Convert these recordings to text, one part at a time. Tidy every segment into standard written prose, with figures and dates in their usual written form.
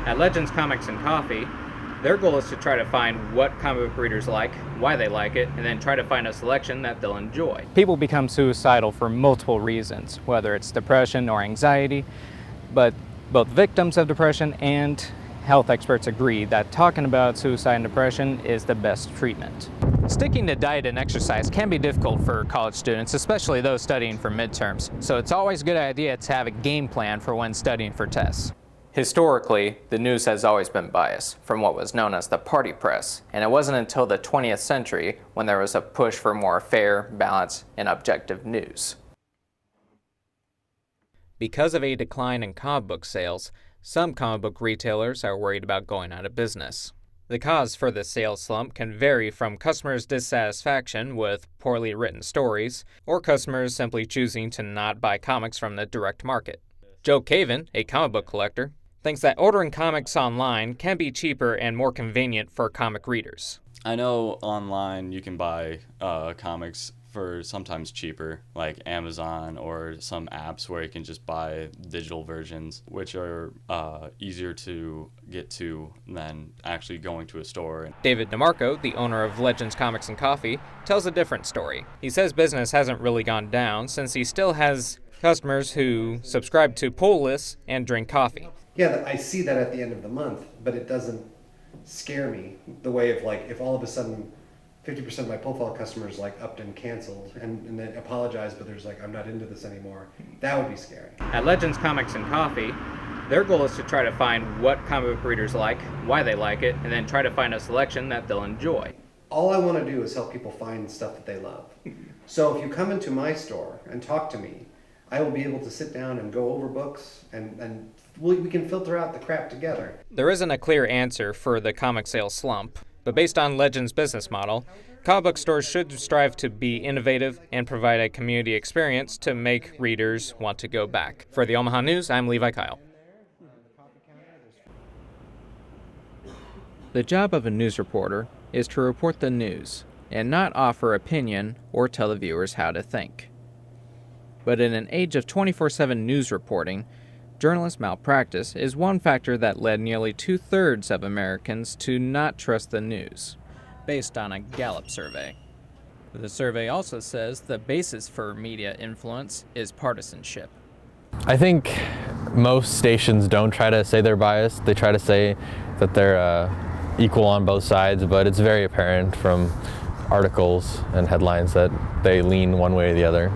At Legends Comics and Coffee, their goal is to try to find what comic book readers like, why they like it, and then try to find a selection that they'll enjoy. People become suicidal for multiple reasons, whether it's depression or anxiety, but both victims of depression and health experts agree that talking about suicide and depression is the best treatment. Sticking to diet and exercise can be difficult for college students, especially those studying for midterms, so it's always a good idea to have a game plan for when studying for tests. Historically, the news has always been biased from what was known as the party press, and it wasn't until the 20th century when there was a push for more fair, balanced, and objective news. Because of a decline in comic book sales, some comic book retailers are worried about going out of business. The cause for the sales slump can vary from customers' dissatisfaction with poorly written stories, or customers simply choosing to not buy comics from the direct market. Joe Caven, a comic book collector, thinks that ordering comics online can be cheaper and more convenient for comic readers. I know online you can buy comics for sometimes cheaper, like Amazon or some apps where you can just buy digital versions, which are easier to get to than actually going to a store. David DeMarco, the owner of Legends Comics and Coffee, tells a different story. He says business hasn't really gone down since he still has customers who subscribe to pull lists and drink coffee. Yeah, I see that at the end of the month, but it doesn't scare me the way of like if all of a sudden 50% of my pull file customers like upped and canceled and then apologized, but there's like I'm not into this anymore. That would be scary. At Legends Comics and Coffee, their goal is to try to find what comic book readers like, why they like it, and then try to find a selection that they'll enjoy. All I want to do is help people find stuff that they love. So if you come into my store and talk to me, I will be able to sit down and go over books and we can filter out the crap together. There isn't a clear answer for the comic sales slump, but based on Legends' business model, comic book stores should strive to be innovative and provide a community experience to make readers want to go back. For the Omaha News, I'm Levi Kyle. The job of a news reporter is to report the news and not offer opinion or tell the viewers how to think. But in an age of 24/7 news reporting, journalist malpractice is one factor that led nearly 2/3 of Americans to not trust the news, based on a Gallup survey. The survey also says the basis for media influence is partisanship. I think most stations don't try to say they're biased. They try to say that they're equal on both sides, but it's very apparent from articles and headlines that they lean one way or the other.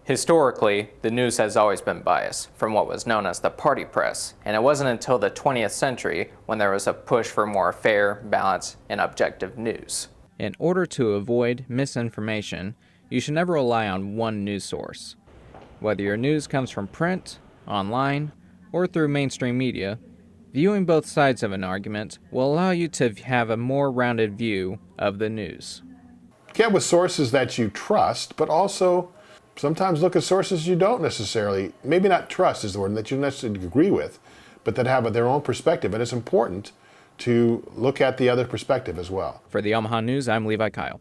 Historically, the news has always been biased from what was known as the party press, and it wasn't until the 20th century when there was a push for more fair, balanced, and objective news. In order to avoid misinformation, you should never rely on one news source. Whether your news comes from print, online, or through mainstream media, viewing both sides of an argument will allow you to have a more rounded view of the news. Get with sources that you trust, but also sometimes look at sources you don't necessarily, maybe not trust is the word, that you necessarily agree with, but that have their own perspective. And it's important to look at the other perspective as well. For the Omaha News, I'm Levi Kyle.